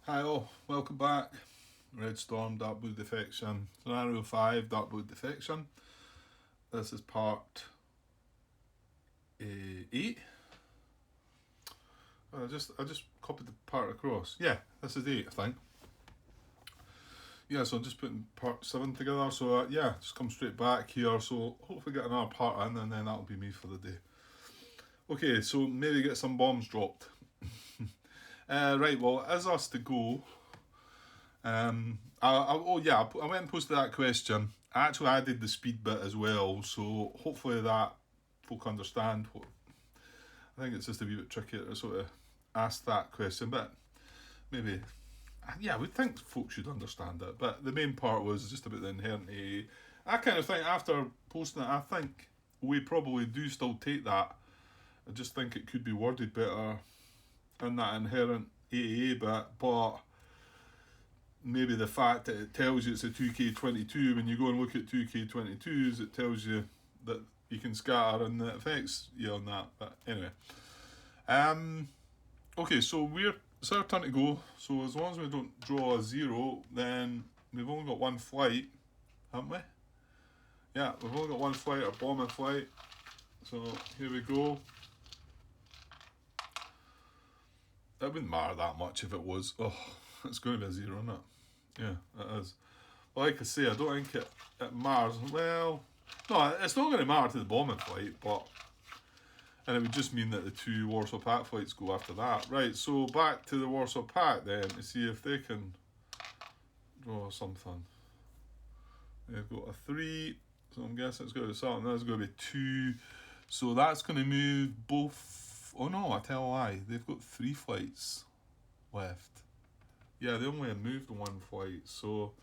Hi all, welcome back. Red Storm, Dark Blue Defection, Scenario 5, Dark Blue Defection. This is part 8. I just copied the part across. Yeah, this is 8, I think. Yeah, so I'm just putting part 7 together. So yeah, just come straight back here. So hopefully get another part in, and then that'll be me for the day. Okay, so maybe get some bombs dropped. Right, well, as us to go. I went and posted that question. I actually added the speed bit as well, so hopefully that folk understand what. I think it's just a wee bit tricky to sort of ask that question, but maybe, yeah, we'd think folk should understand it. But the main part was just about the inherent AA. I kind of think after posting it, I think we probably do still take that. I just think it could be worded better in that inherent AA bit, but maybe the fact that it tells you it's a 2K22, when you go and look at 2K22s, it tells you that you can scatter and it affects you on that. But anyway. Okay, so it's our turn to go. So as long as we don't draw a 0, then we've only got one flight, haven't we? Yeah, we've only got one flight, a bombing flight. So here we go. It wouldn't matter that much if it was. Oh, it's going to be a 0, isn't it? Yeah, it is. Like I say, I don't think it matters. Well, no, it's not going to matter to the bombing flight, but. And it would just mean that the 2 Warsaw Pact flights go after that. Right, so back to the Warsaw Pact then, to see if they can draw something. They've got a 3, so I'm guessing it's going to be something. That's going to be 2. So that's going to move both. Oh no, I tell a lie. They've got 3 flights left. Yeah, they only have moved 1 flight. So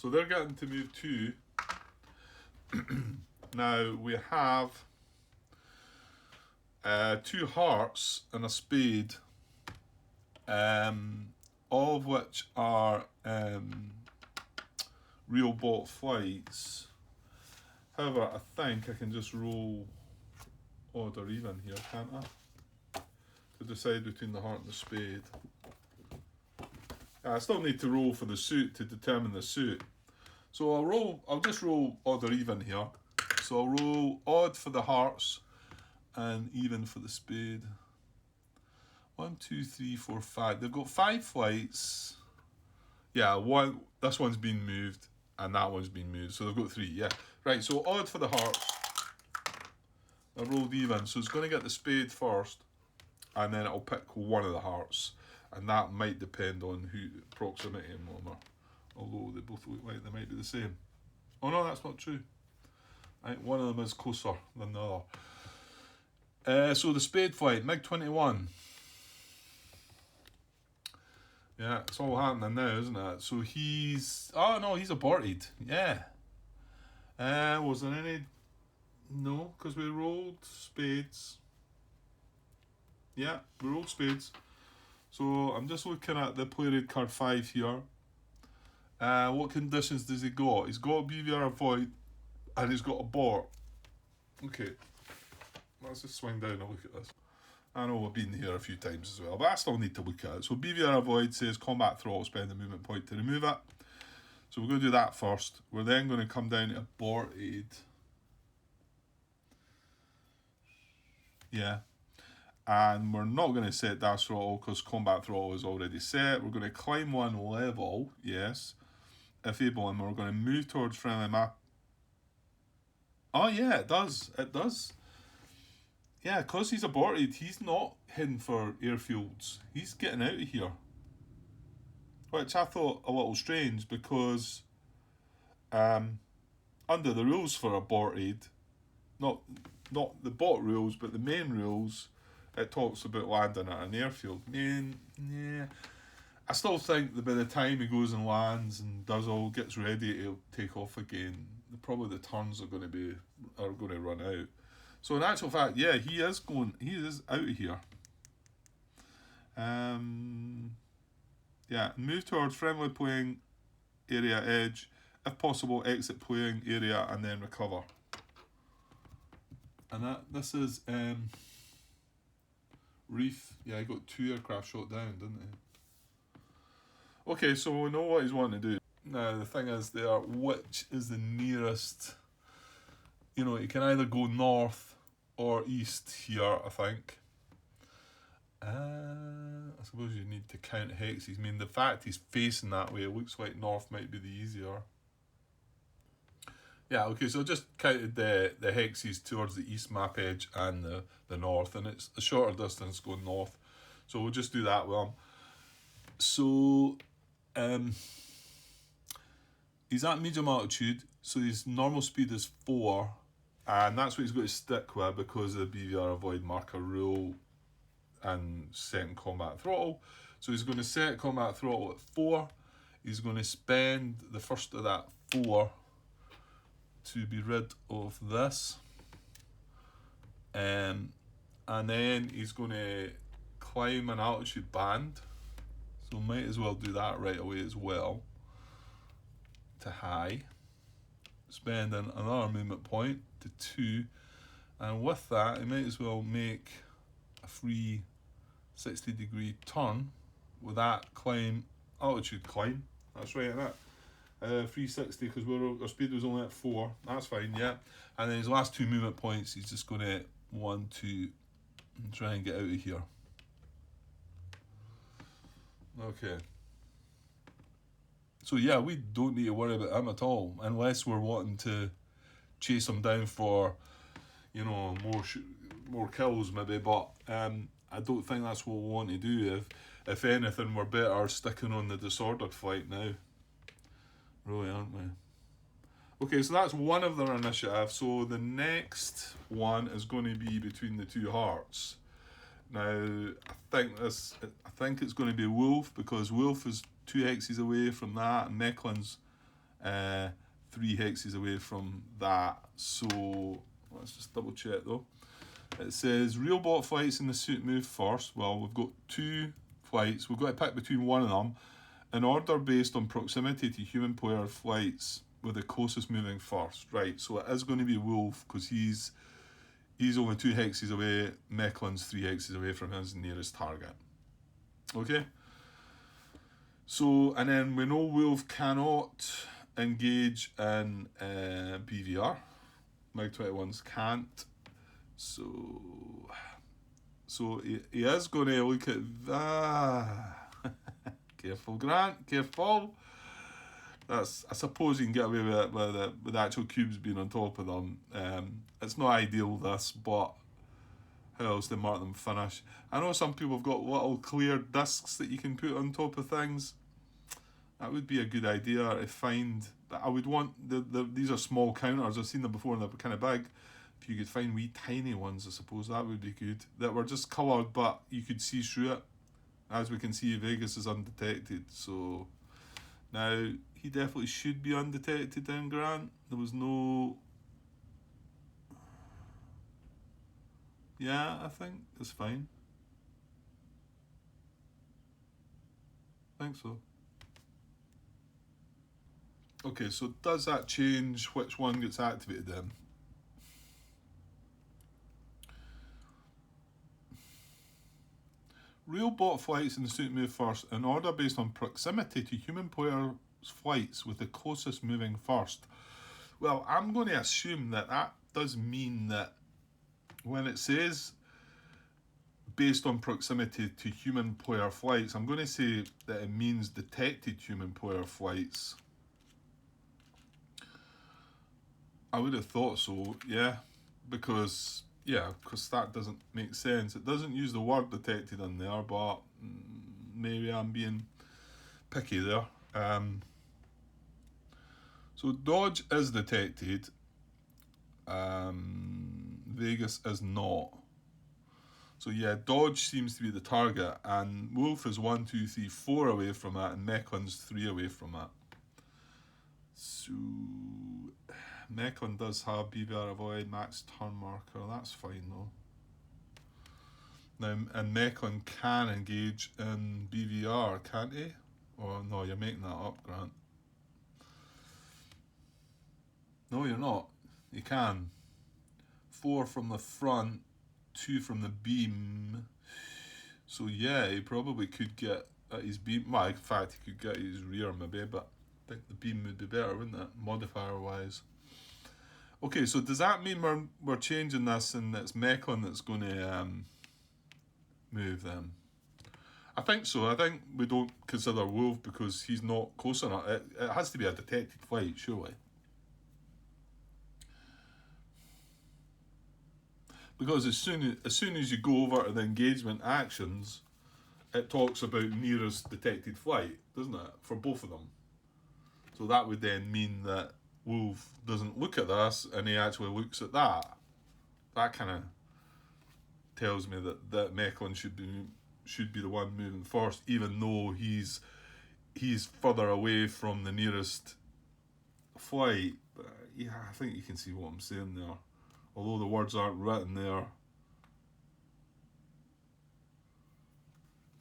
they're getting to move 2. Now we have 2 hearts and a spade, all of which are real bought flights. However, I think I can just roll odd or even here, can't I? To decide between the heart and the spade. I still need to roll for the suit to determine the suit. So I'll just roll odd or even here. So I'll roll odd for the hearts and even for the spade. 1, 2, 3, 4, 5. They've got 5 flights. Yeah, this one's been moved and that one's been moved. So they've got 3, yeah. Right, so odd for the hearts. I rolled even. So it's going to get the spade first. And then it'll pick one of the hearts. And that might depend on who proximity and whatever. Although they both look like they might be the same. Oh no, that's not true. I think one of them is closer than the other. So the spade flight, MiG-21. Yeah, it's all happening now, isn't it? So he's aborted. Yeah. Was there any? No, because we rolled spades. Yeah, we rolled spades. So I'm just looking at the play rate card 5 here. What conditions does he got? He's got BVR avoid and he's got abort. Okay. Let's just swing down and look at this. I know we've been here a few times as well, but I still need to look at it. So BVR avoid says combat throttle, spend the movement point to remove it. So we're going to do that first. We're then going to come down to aborted. Yeah. And we're not going to set dash throttle because combat throttle is already set. We're going to climb 1 level, yes, if able, and we're going to move towards friendly map. Oh yeah, it does. It does. Yeah, because he's aborted, he's not heading for airfields. He's getting out of here. Which I thought a little strange because under the rules for aborted, not the bot rules, but the main rules, it talks about landing at an airfield. Yeah. I still think that by the time he goes and lands and gets ready to take off again, probably the turns are going to run out. So in actual fact, yeah, he is out of here. Yeah, move towards friendly playing area edge. If possible, exit playing area and then recover. And this is Reef. Yeah, he got 2 aircraft shot down, didn't he? Okay, so we know what he's wanting to do. Now, the thing is there, which is the nearest... You know, you can either go north or east here, I think. I suppose you need to count hexes. I mean, the fact he's facing that way, it looks like north might be the easier. Yeah, okay, so I just counted the hexes towards the east map edge and the north, and it's a shorter distance going north. So we'll just do that with him. So, he's at medium altitude, so his normal speed is 4, and that's what he's got to stick with because of the BVR avoid marker rule and setting combat throttle. So he's going to set combat throttle at 4. He's going to spend the first of that 4 to be rid of this. And then he's going to climb an altitude band. So might as well do that right away as well. To high. Spend another movement point to 2. And with that, he might as well make a free 60-degree turn with that climb, altitude climb. That's right, isn't it? 360 because our speed was only at 4. That's fine, yeah. And then his last 2 movement points, he's just going to 1, 2, and try and get out of here. Okay. So yeah, we don't need to worry about him at all, unless we're wanting to chase him down for, you know, more kills maybe. But I don't think that's what we want to do. If anything, we're better sticking on the disordered flight now. Really, aren't we? Okay, so that's one of their initiative. So the next one is going to be between the 2 hearts. Now, I think it's going to be Wolf, because Wolf is 2 hexes away from that, and Mecklen's 3 hexes away from that. So let's just double check though. It says real bot flights in the suit move first. Well, we've got 2 flights. We've got to pick between one of them in order based on proximity to human player flights, with the closest moving first. Right, so it is going to be Wolf because he's only 2 hexes away. Mecklen's 3 hexes away from his nearest target. Okay. So, and then we know Wolf cannot engage in BVR. MiG-21s can't. So he is going to look at that. Careful, Grant, careful. I suppose you can get away with it with actual cubes being on top of them. It's not ideal, this, but how else to mark them finish? I know some people have got little clear discs that you can put on top of things. That would be a good idea to find. But I would want these are small counters. I've seen them before and they're kind of big. If you could find wee tiny ones, I suppose that would be good. That were just coloured, but you could see through it. As we can see, Vegas is undetected. So now he definitely should be undetected down Grant. There was no... Yeah, I think it's fine. I think so. Okay, so does that change which one gets activated then? Real bot flights in the suit move first in order based on proximity to human players' flights, with the closest moving first. Well, I'm going to assume that does mean that when it says based on proximity to human player flights, I'm going to say that it means detected human player flights. I would have thought so, yeah, because that doesn't make sense. It doesn't use the word detected in there, but maybe I'm being picky there. So Dodge is detected. Vegas is not. So yeah, Dodge seems to be the target, and Wolf is 1, 2, 3, 4 away from that, and Mecklen's 3 away from that. So Mechlin does have BVR avoid max turn marker. That's fine though. Now, and Mechlin can engage in BVR, can't he? Or no, you're making that up, Grant. No, you're not. You can. 4 from the front, 2 from the beam. So yeah, he probably could get at his beam. Well, in fact, he could get his rear maybe, but I think the beam would be better, wouldn't it, modifier wise? Okay, so does that mean we're changing this and it's Mechlin that's going to move then? I think so. I think we don't consider Wolf because he's not close enough. It has to be a detected flight, surely. Because as soon as you go over to the engagement actions, it talks about nearest detected flight, doesn't it, for both of them? So that would then mean that Wolf doesn't look at this and he actually looks at that. That kind of tells me that Mechlin should be the one moving first, even though he's further away from the nearest flight. But yeah, I think you can see what I'm saying there. Although the words aren't written there.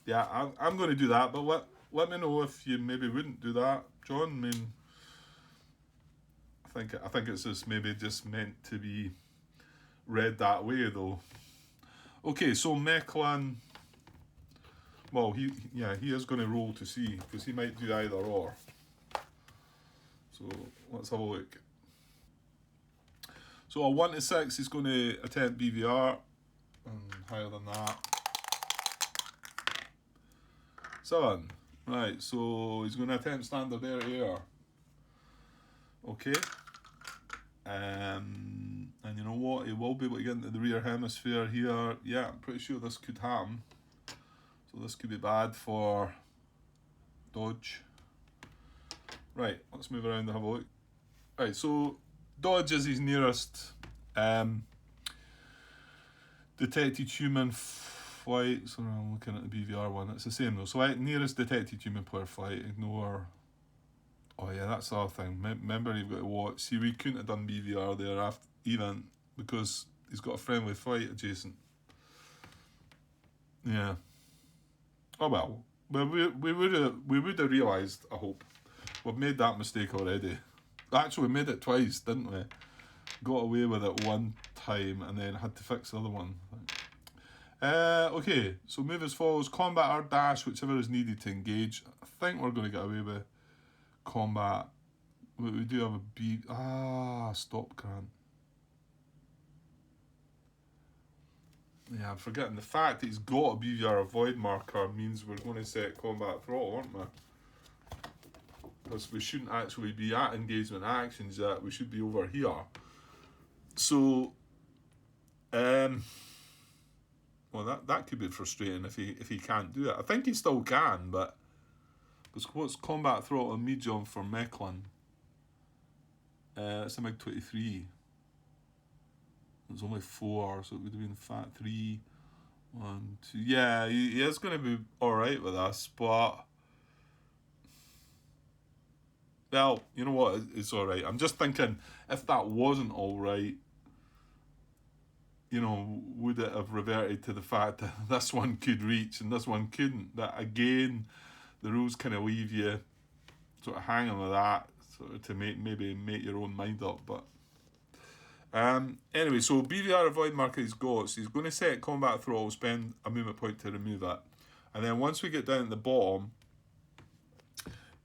Yeah, I'm going to do that, but let me know if you maybe wouldn't do that, John. I mean, I think it's just maybe just meant to be read that way, though. Okay, so Mechlin. Well, he is going to roll to see because he might do either or. So let's have a look. So a 1 to 6 is going to attempt BVR, and higher than that. 7. Right, so he's going to attempt standard air. Okay. And you know what? He will be able to get into the rear hemisphere here. Yeah, I'm pretty sure this could happen. So this could be bad for Dodge. Right, let's move around and have a look. Right, so Dodge is his nearest detected human flight. So I'm looking at the BVR one. It's the same though. So nearest detected human player flight. Ignore. Oh yeah, that's the other thing. Remember, you've got to watch. See, we couldn't have done BVR there after even because he's got a friendly flight adjacent. Yeah. Oh well. But we would have realised. I hope we've made that mistake already. Actually, we made it twice, didn't we? Got away with it one time and then had to fix the other one. Okay, so move as follows: combat or dash, whichever is needed to engage. I think we're going to get away with combat. But we do have a B. Stop, Grant. Yeah, I'm forgetting the fact that he's got a BVR avoid marker means we're going to set combat throttle, aren't we? Because we shouldn't actually be at engagement actions yet. We should be over here. So, well, that could be frustrating if he can't do it. I think he still can, but because what's combat throttle and medium for Mechlin? It's a MiG-23. It's only 4, so it would have been fat 3, 1, 2. Yeah, he is going to be all right with us, but well, you know what? It's all right. I'm just thinking if that wasn't all right, you know, would it have reverted to the fact that this one could reach and this one couldn't? That again, the rules kind of leave you sort of hanging with that, sort of to maybe make your own mind up. But anyway, so BVR avoid marker he's got. So he's going to set combat throttle, spend a movement point to remove it, and then once we get down at the bottom,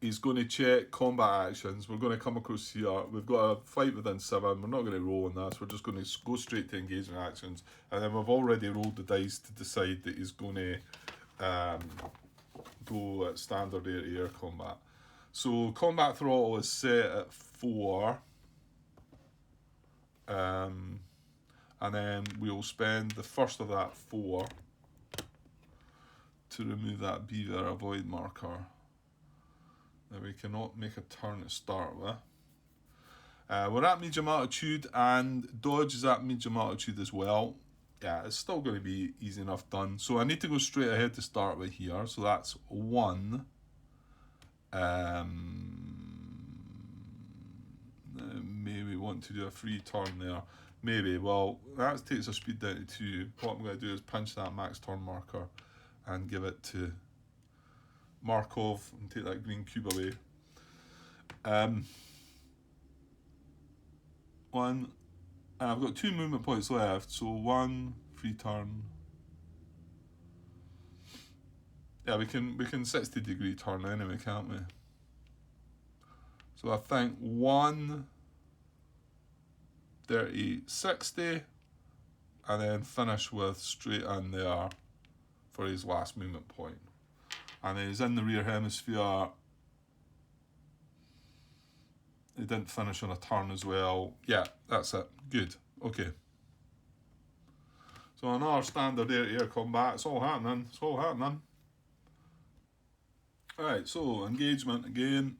he's going to check combat actions. We're going to come across here. We've got a fight within 7. We're not going to roll on this. We're just going to go straight to engagement actions. And then we've already rolled the dice to decide that he's going to go at standard air-to-air combat. So combat throttle is set at 4. And then we'll spend the first of that 4 to remove that BVR avoid marker. Now we cannot make a turn to start with. We're at medium altitude and Dodge is at medium altitude as well. Yeah, it's still going to be easy enough done. So I need to go straight ahead to start with here. So that's 1. Maybe want to do a free turn there. Maybe. Well, that takes our speed down to 2. What I'm going to do is punch that max turn marker and give it to Markov and take that green cube away. 1, and I've got 2 movement points left, so 1 free turn, Yeah, we can 60 degree turn anyway, can't we? So I think 1, 30, 60, and then finish with straight in there for his last movement point. And then he's in the rear hemisphere. He didn't finish on a turn as well. Yeah, that's it. Good. Okay. So another standard air-to-air combat. It's all happening. It's all happening. Alright, so engagement again.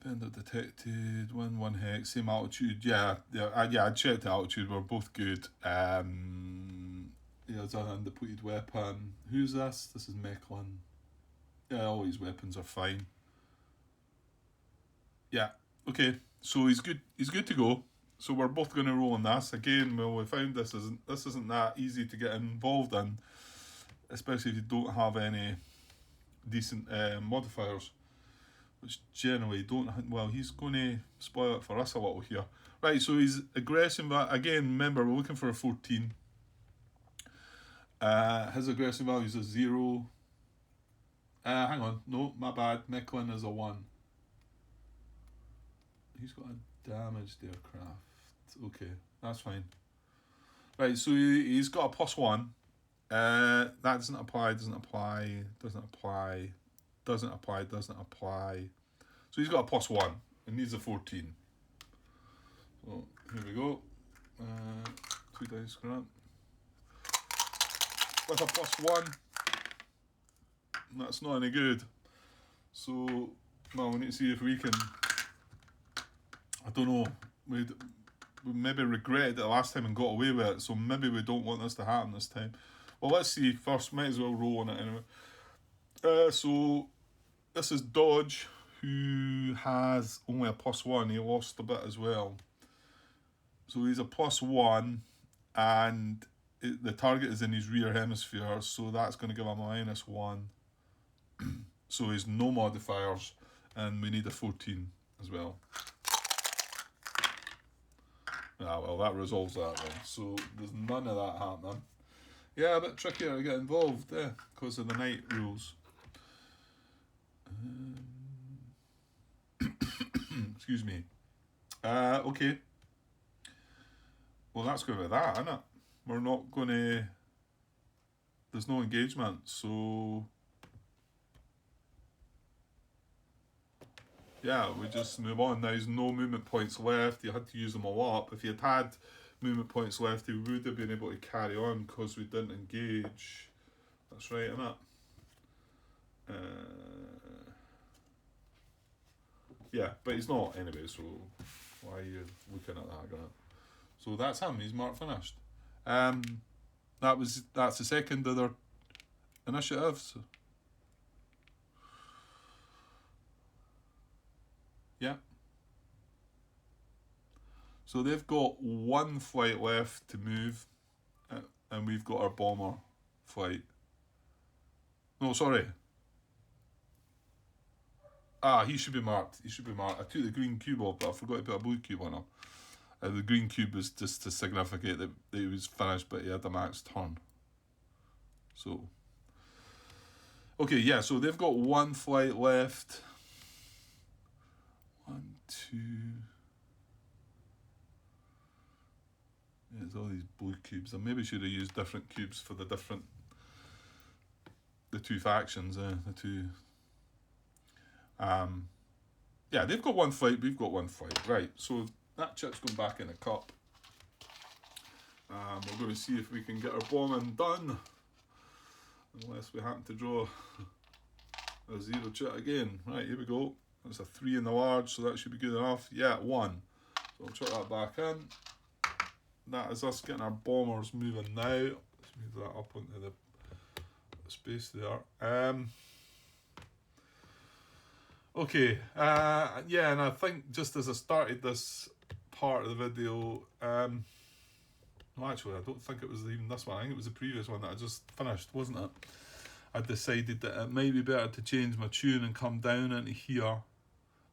Bender detected, 1 hex, same altitude. Yeah, I checked the altitude, we're both good. Yeah, it's an undepleted weapon. Who's this? This is Mechlin. Yeah, all his weapons are fine. Yeah, okay, so he's good to go. So we're both going to roll on this. Again, well, we found this isn't that easy to get involved in, especially if you don't have any decent modifiers, which generally don't. Well, he's going to spoil it for us a little here. Right, so his aggression, again, remember, we're looking for a 14. His aggression value is a 0. Hang on, no, my bad. Mechlin is a 1. He's got a damaged aircraft. Okay, that's fine. Right, so he's got a +1. That doesn't apply. So he's got a +1. It needs a 14. So here we go. 2 dice grant. With a +1. That's not any good. So, well, we need to see if we can. I don't know. We maybe regretted it the last time and got away with it, so maybe we don't want this to happen this time. Well, let's see first. Might as well roll on it anyway. So this is Dodge, who has only a +1. He lost a bit as well. So he's a +1, and the target is in his rear hemisphere, so that's going to give him a -1. So he's no modifiers, and we need a 14 as well. Ah, well, that resolves that then. So there's none of that happening. Yeah, a bit trickier to get involved, because of the night rules. Excuse me. Okay. Well, that's going to be that, isn't it? We're not going to. There's no engagement, so. Yeah, we just move on. Now there's no movement points left. You had to use them all up. If you had movement points left, you would have been able to carry on because we didn't engage. That's right, isn't it? Yeah, but he's not anyway, so why are you looking at that, Grant? So that's him. He's marked finished. That's the second of their initiatives. Yeah. So they've got 1 flight left to move, and we've got our bomber flight. No, sorry. He should be marked. I took the green cube off, but I forgot to put a blue cube on him. The green cube was just to signify that he was finished, but he had a max turn. So, okay, yeah, so they've got 1 flight left. 1, 2. Yeah, there's all these blue cubes. I maybe should have used different cubes for the two factions, the two. Yeah, they've got 1 flight, we've got 1 flight. Right, so that chip's going back in the cup. We're going to see if we can get our bombing done. Unless we happen to draw a 0 chip again. Right, here we go. That's a 3 in the large, so that should be good enough. Yeah, 1. So I'll chuck that back in. That is us getting our bombers moving now. Let's move that up onto the space there. Okay, yeah, and I think just as I started this part of the video, no, actually, I don't think it was even this one. I think it was the previous one that I just finished, wasn't it? I decided that it might be better to change my tune and come down into here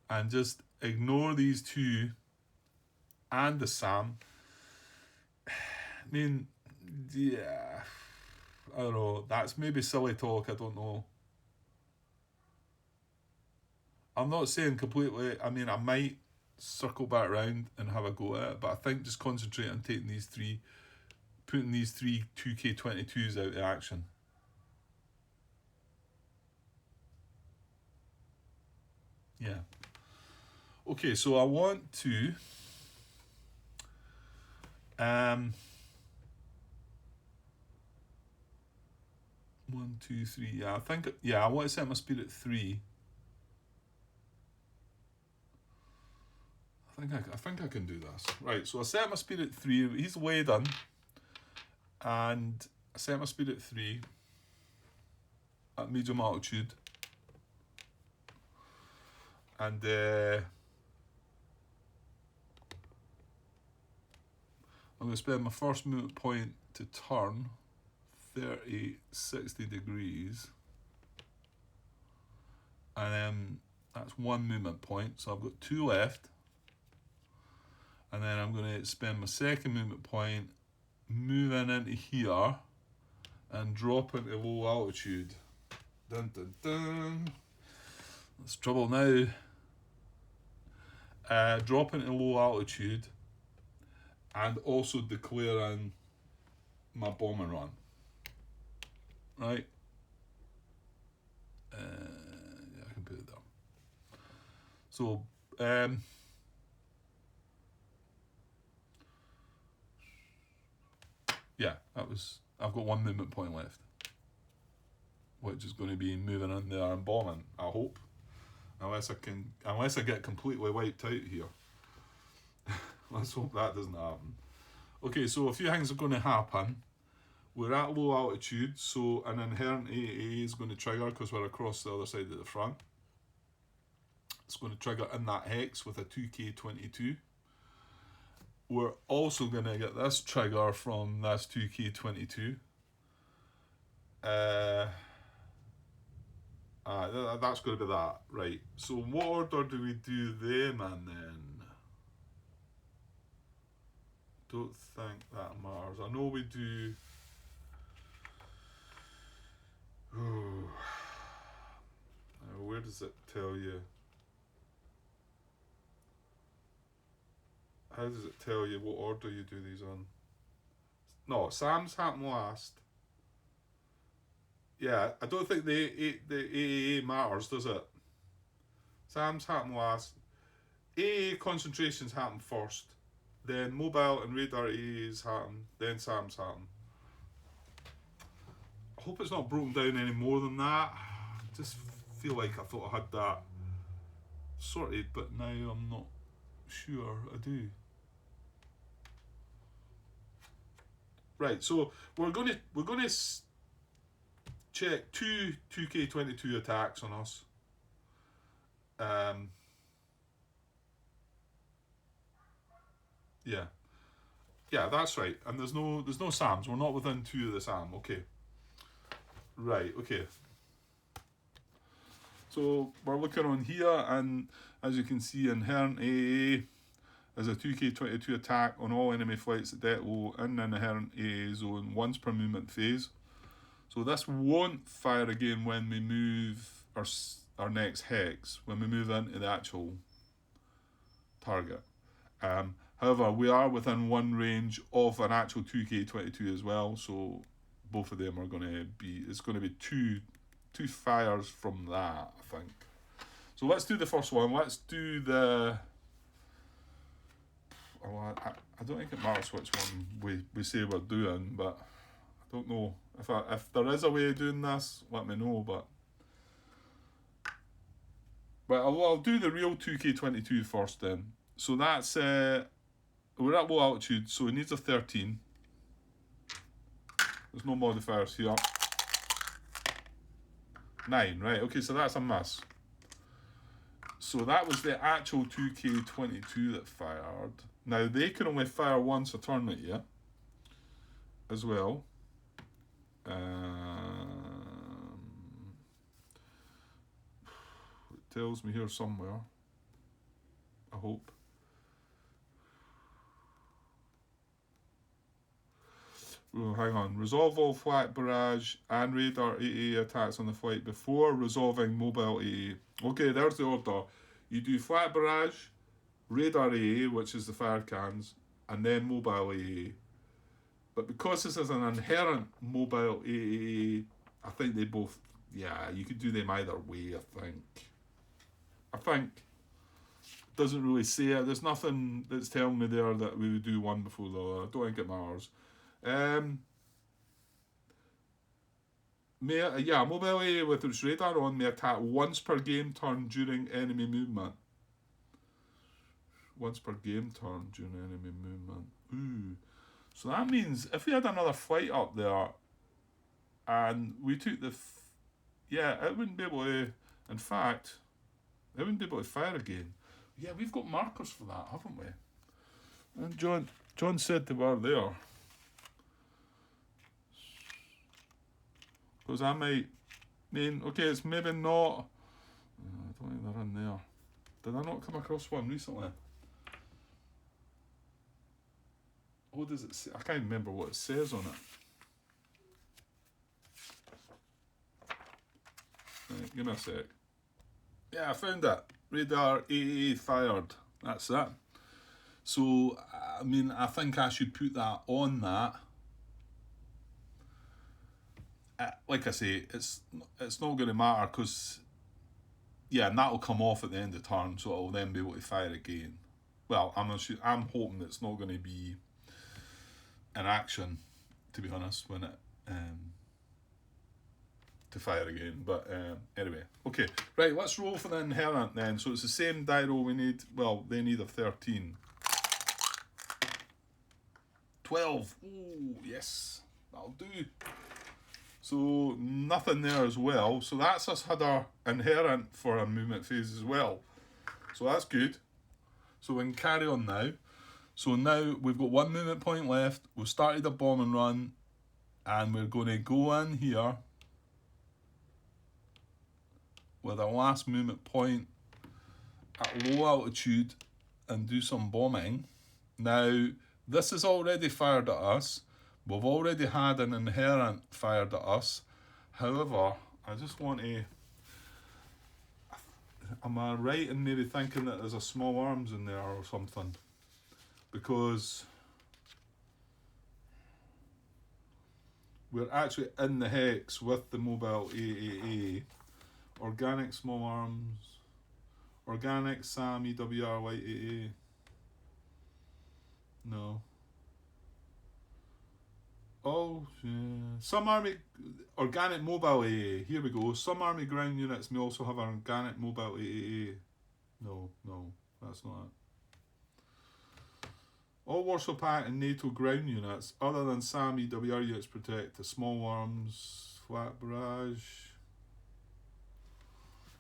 and just ignore these two and the SAM. I mean, yeah, I don't know, that's maybe silly talk, I don't know. I'm not saying completely, I mean, I might circle back around and have a go at it, but I think just concentrate on taking these three, putting these three 2K22s out of action. Yeah. Okay, so I want to 1, 2, 3. Yeah, I think, yeah, I want to set my speed at 3. I think I can do this. Right, so I set my speed at 3. He's way done. And I set my speed at 3 at medium altitude. And I'm going to spend my first movement point to turn 30, 60 degrees. And then that's 1 movement point, so I've got 2 left. And then I'm going to spend my second movement point moving into here and drop into low altitude. Dun dun dun. That's trouble now. Drop into low altitude and also declaring my bombing run. Right? Yeah, I can put it there. So, yeah, I've got 1 movement point left, which is going to be moving in there and bombing, I hope. Unless I get completely wiped out here. Let's hope that doesn't happen. Okay, so a few things are going to happen. We're at low altitude, so an inherent AAA is going to trigger because we're across the other side of the front. It's going to trigger in that hex with a 2K22. We're also going to get this trigger from this 2K22. That's going to be that. Right, so what order do we do them in then? Don't think that matters. I know we do... where does it tell you? How does it tell you what order you do these on? No, Sam's happen last. Yeah, I don't think the AAA matters, does it? Sam's happen last. AAA concentrations happen first. Then mobile and radar AAs happen. Then Sam's happen. I hope it's not broken down any more than that. I just feel like I thought I had that sorted, but now I'm not sure I do. Right, so we're going to check 2 2K22 attacks on us. Yeah, that's right. And there's no SAMs. We're not within 2 of the SAM. Okay. Right. Okay. So we're looking on here, and as you can see, inherent AAA is a 2K22 attack on all enemy flights at det low in an inherent AAA zone once per movement phase. So this won't fire again when we move our next hex, when we move into the actual target. However, we are within 1 range of an actual 2K22 as well, so both of them are going to be, it's going to be two fires from that, I think. So let's do the first one. Let's do the... I don't think it matters which one we say we're doing, but I don't know. If there is a way of doing this, let me know, but I'll do the real 2K22 first then. So that's, we're at low altitude, so it needs a 13. There's no modifiers here. 9, right, okay, so that's a miss. So that was the actual 2K22 that fired. Now, they can only fire once a turn at you, as well. It tells me here somewhere, I hope. Oh, hang on. Resolve all flak barrage and radar AA attacks on the flight before resolving mobile AA. Okay, there's the order. You do flak barrage, radar AA, which is the fire cans, and then mobile AA. But because this is an inherent mobile AA, I think they both, yeah, you could do them either way, I think. Doesn't really say it. There's nothing that's telling me there that we would do one before the other. I don't think it matters. Mobile AA with its radar on may attack once per game turn during enemy movement. Once per game turn during enemy movement. Ooh. So that means if we had another flight up there and we took the... it wouldn't be able to... In fact, it wouldn't be able to fire again. Yeah, we've got markers for that, haven't we? And John said they were there. Because I mean, okay, it's maybe not... I don't think they're in there. Did I not come across one recently? What does it say? I can't remember what it says on it. Right, give me a sec. Yeah, I found it. Radar AA fired. That's it. So, I mean, I think I should put that on that. Like I say, it's not going to matter because, and that'll come off at the end of turn, so it'll then be able to fire again. Well, I'm hoping it's not going to be an action, to be honest, when it to fire again. But anyway, okay, right. Let's roll for the inherent then. So it's the same die roll we need. Well, they need a 13. 12. Oh yes, that'll do. So nothing there as well. So that's us had our inherent for a movement phase as well. So that's good. So we can carry on now. So now we've got one movement point left. We've started a bomb and run. And we're going to go in here with our last movement point at low altitude and do some bombing. Now, this is already fired at us. We've already had an inherent fired at us. However, I just want to... Am I right in maybe thinking that there's a small arms in there or something? Because we're actually in the hex with the mobile AAA. Organic small arms. Organic SAM EWR white AA. No. Oh, yeah. Some army organic mobile AA. Here we go. Some army ground units may also have an organic mobile AAA. No, that's not it. All Warsaw Pact and NATO ground units, other than SAM EWR units, protect the small arms, flat barrage.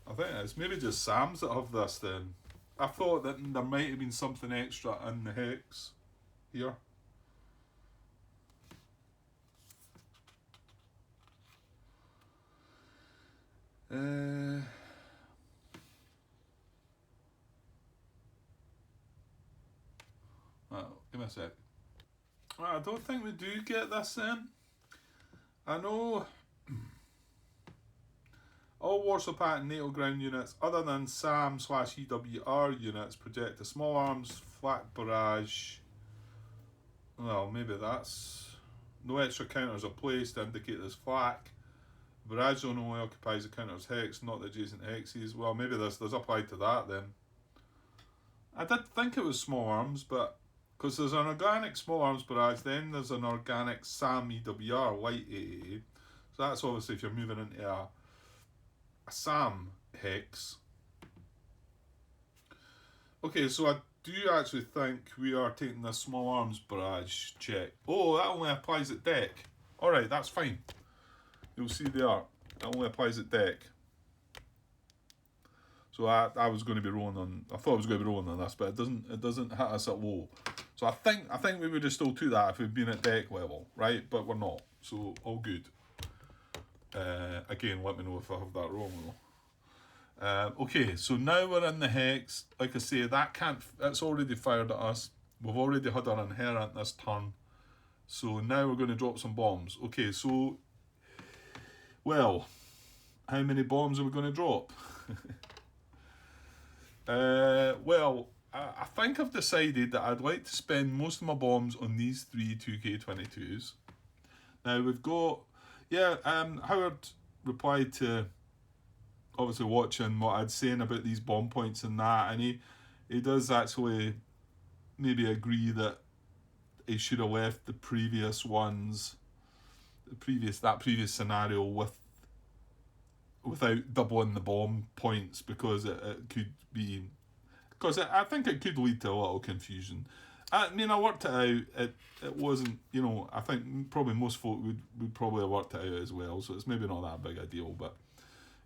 I think it's maybe just SAMs that have this then. I thought that there might have been something extra in the hex here. Give me a sec. I don't think we do get this then. I know all Warsaw Pact NATO ground units other than SAM/EWR units project the small arms, flak barrage. Well, maybe that's... No extra counters are placed to indicate this flak. Barrage zone only occupies the counter's hex, not the adjacent hexes. Well, maybe this does apply to that then. I did think it was small arms, but... Because there's an organic small arms barrage, then there's an organic SAM EWR light AA. So that's obviously if you're moving into a SAM hex. Okay, so I do actually think we are taking the small arms barrage check. Oh, that only applies at deck. Alright, that's fine. You'll see there. That only applies at deck. So I was going to be rolling on... I thought I was going to be rolling on this, but it doesn't hit us at low. So I think we would have still do that if we'd been at deck level, right? But we're not. So all good. Again, let me know if I have that wrong though. Okay, so now we're in the hex. Like I say, it's already fired at us. We've already had our inherent this turn. So now we're going to drop some bombs. Okay, so, well, how many bombs are we going to drop? Well, I think I've decided that I'd like to spend most of my bombs on these 3 2K22s. Now we've got, Howard replied to obviously watching what I'd saying about these bomb points and that, and he does actually maybe agree that he should have left the previous ones, that previous scenario without doubling the bomb points, because it could be, because I think it could lead to a little confusion. I mean, I worked it out. It wasn't, I think probably most folk would probably have worked it out as well, so it's maybe not that big a deal, but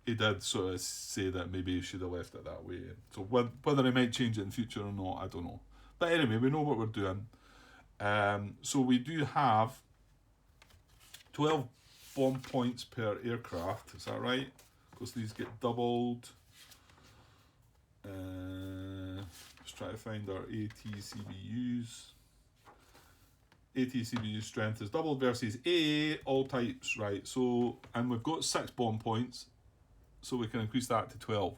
he did sort of say that maybe he should have left it that way. So whether he might change it in future or not, I don't know. But anyway, we know what we're doing. So we do have 12 bomb points per aircraft, is that right? Because these get doubled. Let's try to find our ATCBUs. ATCBU strength is doubled versus AA, all types, right? So, and we've got 6 bomb points, so we can increase that to 12.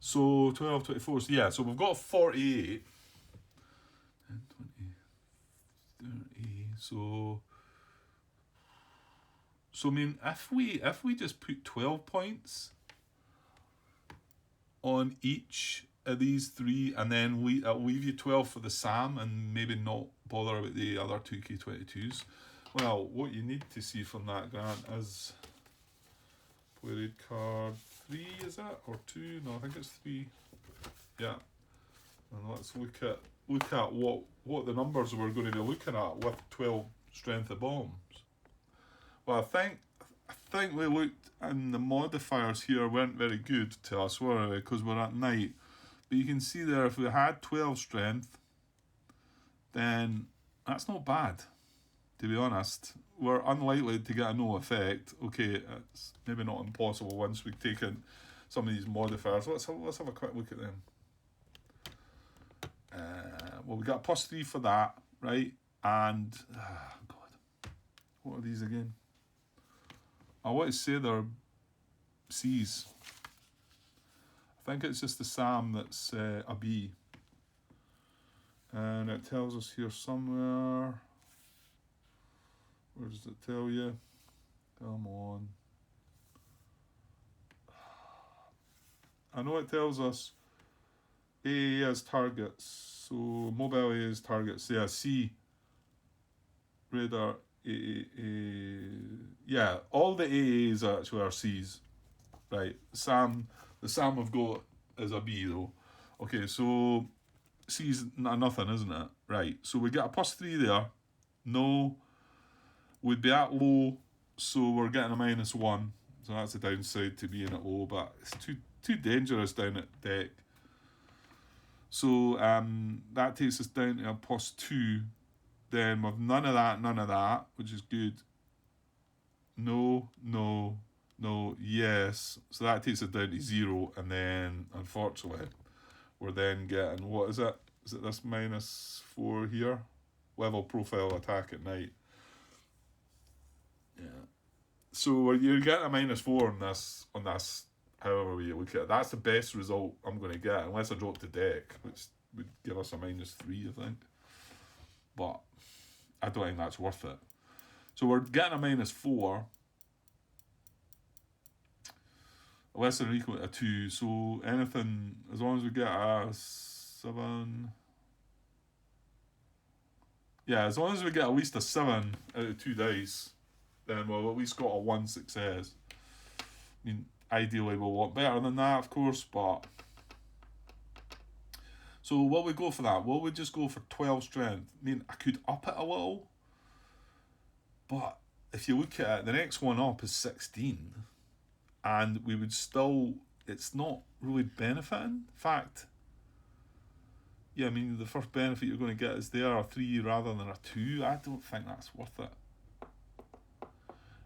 So 12, 24, so yeah, so we've got 48. 10, 20, 30, so I mean, if we just put 12 points on each of these 3, and then I'll leave you 12 for the SAM, and maybe not bother about the other 2K22s. Well, what you need to see from that, Grant, is played card 3, is that, or 2? No, I think it's 3. Yeah, and let's look at what the numbers we're going to be looking at with 12 strength of bombs. Well, I think we looked, and the modifiers here weren't very good to us, were they? Because we're at night. But you can see there, if we had 12 strength, then that's not bad, to be honest. We're unlikely to get a no effect. Okay, it's maybe not impossible once we've taken some of these modifiers. Let's have a quick look at them. Well, we got a +3 for that, right? And, God, what are these again? I want to say they're C's. I think it's just the SAM that's a B. And it tells us here somewhere. Where does it tell you? Come on. I know it tells us AA as targets. So mobile AA as targets. Yeah, C. Radar. Yeah, all the AAs actually are C's, right? The SAM we've got is a B though. Okay, so C's nothing, isn't it? Right, so we get a +3 there. No, we'd be at low, so we're getting a -1. So that's the downside to being at low, but it's too dangerous down at deck. So that takes us down to a +2. Then with none of that, which is good. No, yes. So that takes it down to 0, and then unfortunately we're then getting, what is it? Is it this -4 here? Level profile attack at night. Yeah. So you're getting a -4 on this, however you look at it. That's the best result I'm going to get, unless I drop to deck, which would give us a -3, I think. But I don't think that's worth it. So we're getting a -4. Less than or equal to 2. So anything, as long as we get a 7. Yeah, as long as we get at least a 7 out of 2 dice, then we'll at least got a 1 success. I mean, ideally we'll want better than that, of course, but... So will we go for that? Will we just go for 12 strength? I mean, I could up it a little, but if you look at it, the next one up is 16, and we would still, it's not really benefiting. In fact, yeah, I mean, the first benefit you're going to get is there, a 3 rather than a 2. I don't think that's worth it.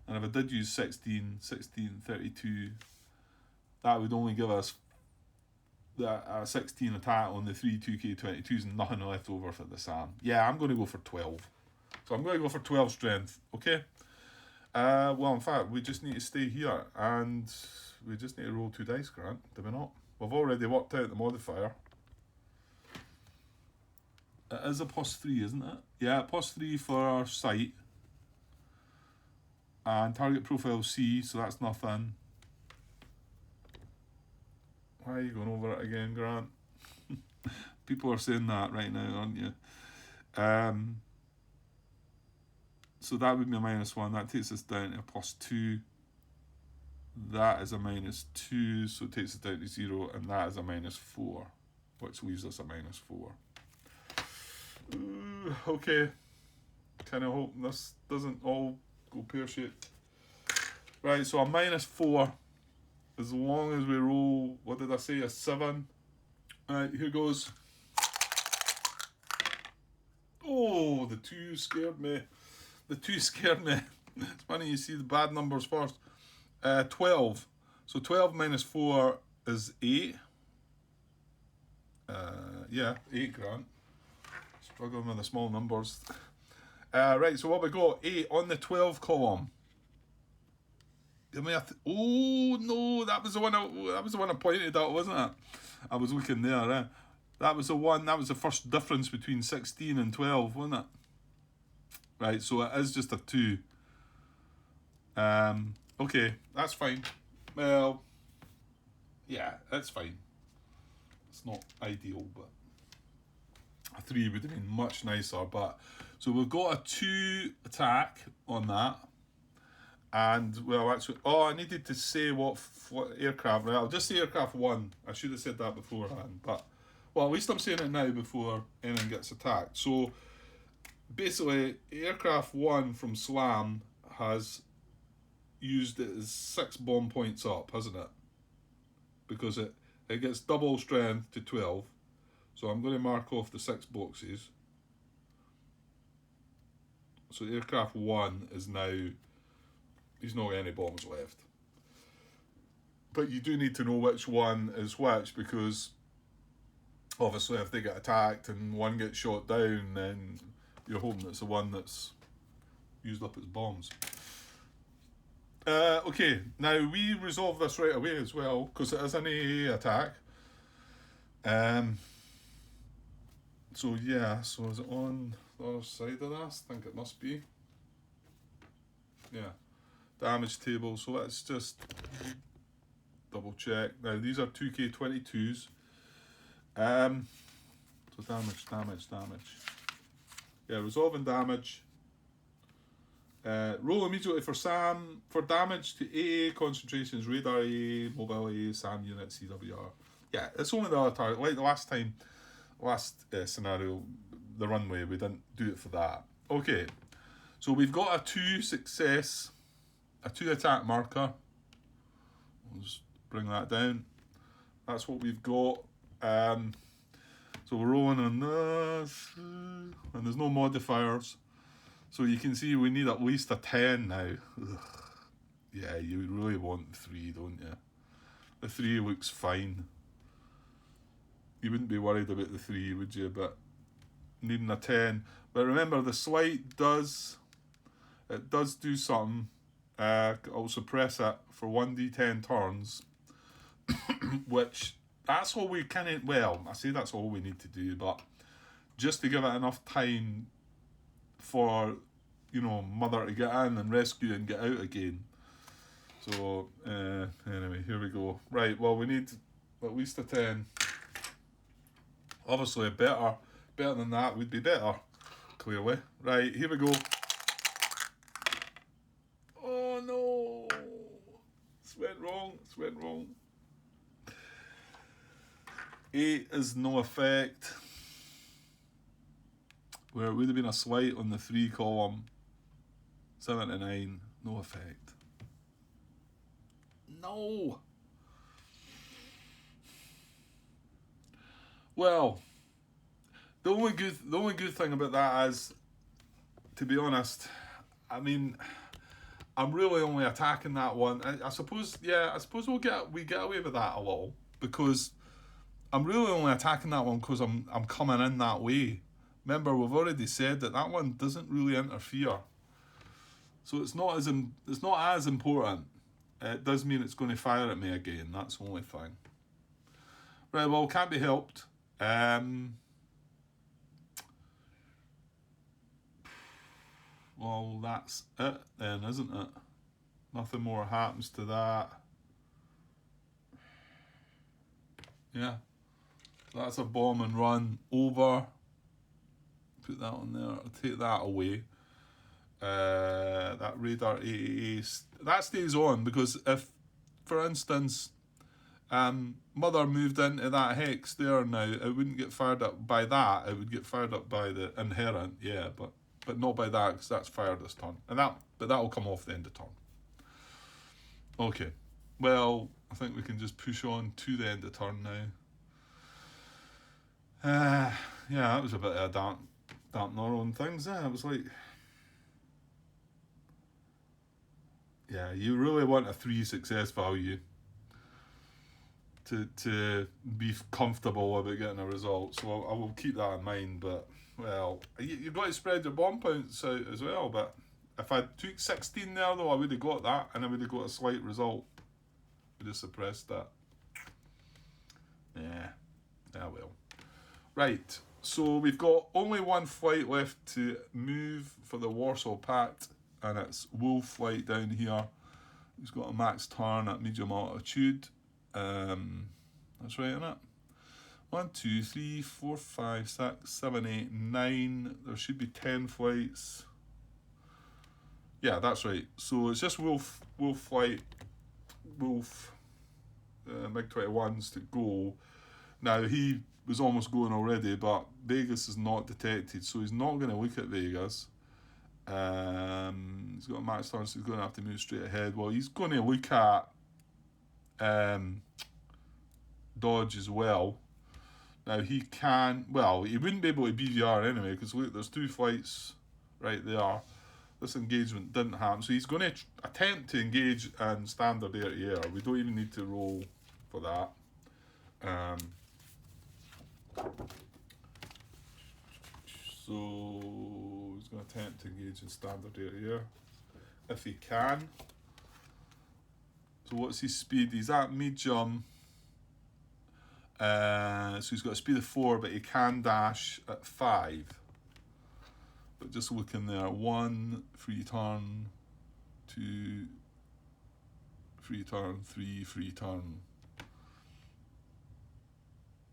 And if I did use 16, 32, that would only give us a 16 attack on the 3 2K22s and nothing left over for the SAM. Yeah, I'm going to go for 12. So I'm going to go for 12 strength, okay? Well, in fact, we just need to stay here, and we just need to roll 2 dice, Grant, do we not? We've already worked out the modifier. It is a +3, isn't it? Yeah, +3 for our sight. And target profile C, so that's nothing. Why are you going over it again, Grant? People are saying that right now, aren't you? So that would be a -1. That takes us down to a +2. That is a -2, so it takes us down to 0, and that is a -4, which leaves us a -4. Okay. Kind of hope this doesn't all go pear-shaped. Right, so a -4. As long as we roll, what did I say, a 7? Right, here goes. Oh, the 2 scared me. The 2 scared me. It's funny you see the bad numbers first. 12. So 12 -4 is 8. Yeah, 8, Grant. Struggling with the small numbers. Right, so what we got? 8 on the 12 column. Give me a oh no, that was the one I pointed out, wasn't it? I was looking there. That was the one. That was the first difference between 16 and 12, wasn't it? Right, so it is just a 2. Okay, that's fine. Well, yeah, that's fine. It's not ideal, but a 3 would have been much nicer. But so we've got a 2 attack on that. And, well, actually, I needed to say what aircraft, right? I'll just say aircraft 1. I should have said that beforehand, but, well, at least I'm saying it now before anyone gets attacked. So, basically, aircraft 1 from Slam has used it as 6 bomb points up, hasn't it? Because it gets double strength to 12. So I'm going to mark off the 6 boxes. So aircraft 1 is now... He's not got any bombs left. But you do need to know which one is which, because obviously if they get attacked and one gets shot down, then you're hoping it's the one that's used up its bombs. Okay, now we resolve this right away as well, because it is an AA attack. So yeah, so is it on the other side of this? I think it must be. Yeah. Damage table, so let's just double check. Now these are 2K22s. So damage. Yeah, resolving damage. Roll immediately for SAM for damage to AA, concentrations, radar AA, mobile AA, SAM unit, CWR. Yeah, it's only the other target. Like the last scenario, the runway, we didn't do it for that. Okay, so we've got a 2 success. A 2 attack marker. We'll just bring that down. That's what we've got. So we're rolling on this, and there's no modifiers. So you can see we need at least a 10 now. Ugh. Yeah, you really want the 3, don't you? The 3 looks fine. You wouldn't be worried about the 3, would you? But needing a 10. But remember, the slight does do something. I'll suppress it for 1d10 turns, which that's all we can. Well, I say that's all we need to do, but just to give it enough time for, Mother to get in and rescue and get out again. So anyway, here we go. Right, well, we need at least a 10. Obviously, better than that would be better. Clearly, right, here we go. No, it's went wrong. 8 is no effect, where it would have been a slight on the 3 column. 7 to 9, no effect. No. Well, the only good thing about that is, to be honest, I mean, I'm really only attacking that one. I suppose we get away with that a little, because I'm really only attacking that one because I'm coming in that way. remember we've already said that that one doesn't really interfere. So it's not as important. It does mean it's going to fire at me again. That's the only thing. Right, well, can't be helped. Well, that's it then, isn't it? Nothing more happens to that. Yeah. That's a bomb and run over. Put that on there. I'll take that away. That radar AAA, that stays on, because if, for instance, Mother moved into that hex there now, it wouldn't get fired up by that. It would get fired up by the inherent, yeah, but not by that, because that's fired this turn. But that will come off the end of turn. Okay, well, I think we can just push on to the end of turn now. Yeah, that was a bit of a dampener on things. It was like, yeah, you really want a 3 success value to be comfortable about getting a result. So I will keep that in mind. But, well, you've got to spread your bomb points out as well. But if I took 16 there, though, I would have got that, and I would have got a slight result. Would have suppressed that. Yeah, well. Right, so we've got only one flight left to move for the Warsaw Pact, and it's Wolf flight down here. He's got a max turn at medium altitude. That's right, isn't it? 1, 2, 3, 4, 5, 6, 7, 8, 9. There should be 10 flights. Yeah, that's right. So it's just Wolf flight, MiG-21s to go. Now, he was almost going already, but Vegas is not detected, so he's not going to look at Vegas. He's got a max turn, so he's going to have to move straight ahead. Well, he's going to look at Dodge as well. Now, he can, well, he wouldn't be able to BVR anyway, because look, there's 2 flights right there. This engagement didn't happen, so he's going to attempt to engage in standard air-to-air. We don't even need to roll for that. So he's going to attempt to engage in standard air-to-air if he can. So what's his speed? He's at medium. So he's got a speed of 4, but he can dash at 5. But just looking there, 1 free turn, 2 free turn, 3 free turn.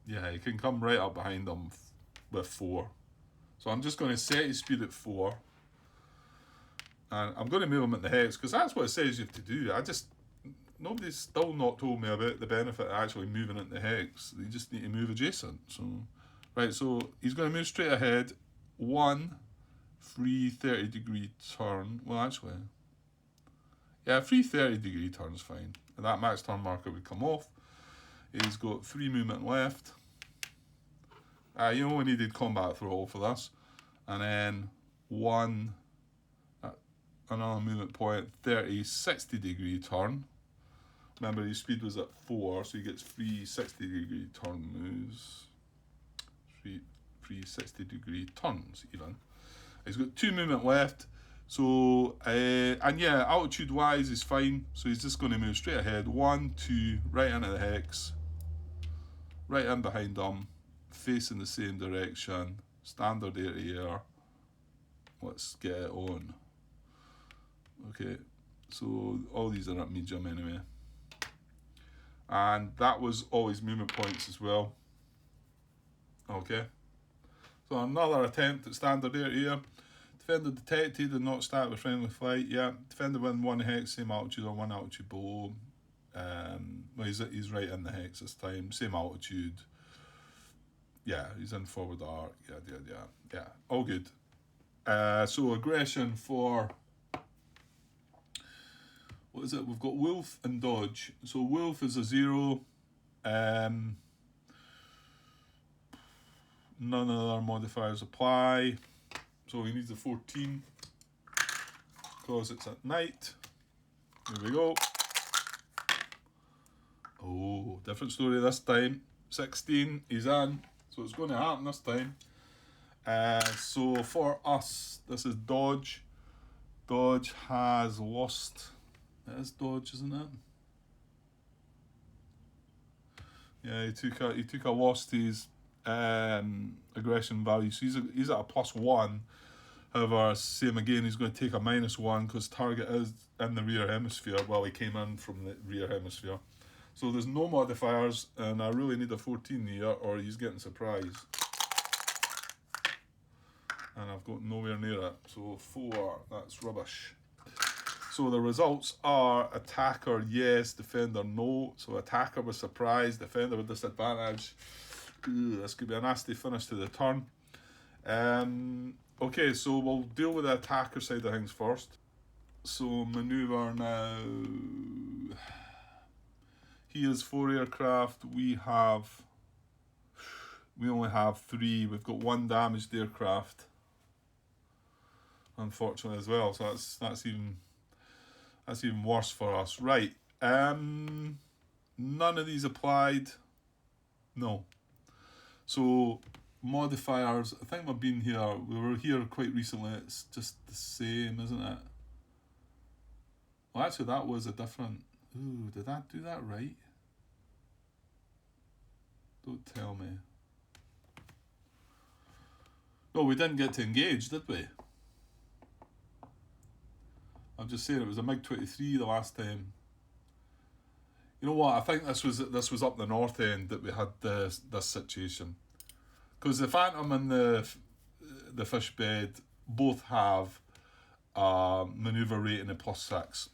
Yeah, he can come right up behind him with 4. So I'm just going to set his speed at 4. And I'm going to move him at the hex, because that's what it says you have to do. Nobody's still not told me about the benefit of actually moving at the hex. You just need to move adjacent. So, right, so he's going to move straight ahead. 1 free 30-degree turn. Well, actually, yeah, free 30-degree turn's fine. And that max turn marker would come off. He's got 3 movement left. You only needed combat throttle for this. And then 1, another movement point, 30, 60-degree turn. Remember, his speed was at 4, so he gets 3 60-degree turn moves. 3 60-degree turns, even. He's got 2 movement left. So, and yeah, altitude-wise is fine. So he's just going to move straight ahead. 1, 2, right into the hex. Right in behind him. Facing the same direction. Standard air-to-air. Let's get it on. Okay, so all these are at medium anyway. And that was all his movement points as well. Okay, so another attempt at standard air-to-air. Defender detected and not start with friendly flight. Yeah, defender within 1 hex, same altitude or 1 altitude below. Well, he's right in the hex this time, same altitude. Yeah, he's in forward arc. Yeah, all good. So aggression for, what is it? We've got Wolf and Dodge. So Wolf is a 0. None other modifiers apply. So he needs a 14 because it's at night. Here we go. Oh, different story this time. 16, he's in. So it's going to happen this time. So for us, this is Dodge. Dodge has lost. It is Dodge, isn't it? Yeah, he took a loss to his aggression value. So he's at a +1. However, same again, he's going to take a -1 because target is in the rear hemisphere. Well, he came in from the rear hemisphere. So there's no modifiers, and I really need a 14 here, or he's getting surprised. And I've got nowhere near it. So 4, that's rubbish. So the results are attacker yes, defender no. So attacker was surprised, defender with disadvantage. Ooh, this could be a nasty finish to the turn. Okay, so we'll deal with the attacker side of things first. So maneuver now. He has 4 aircraft. We only have 3. We've got 1 damaged aircraft, unfortunately, as well. So that's even worse for us. Right. None of these applied. No. So modifiers. I think we've been here. We were here quite recently. It's just the same, isn't it? Well, actually, that was a different. Ooh, did that do that right? Don't tell me. No, we didn't get to engage, did we? I'm just saying it was a MiG-23 the last time. You know what? I think this was up the north end that we had this situation, because the Phantom and the fish bed both have maneuver rating of +6,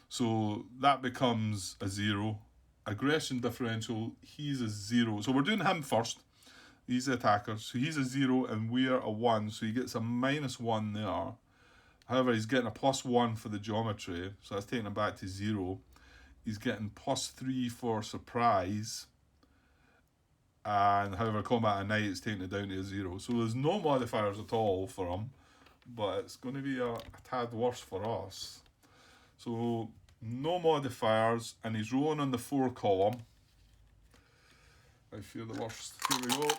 so that becomes a 0. Aggression differential, he's a 0. So we're doing him first. He's the attacker, so he's a 0 and we're a 1. So he gets a -1 there. However, he's getting a +1 for the geometry, so that's taking him back to 0. He's getting +3 for surprise, and however, combat at night is taking it down to a 0. So there's no modifiers at all for him, but it's going to be a tad worse for us. So no modifiers, and he's rolling on the 4 column. I fear the worst. Here we go.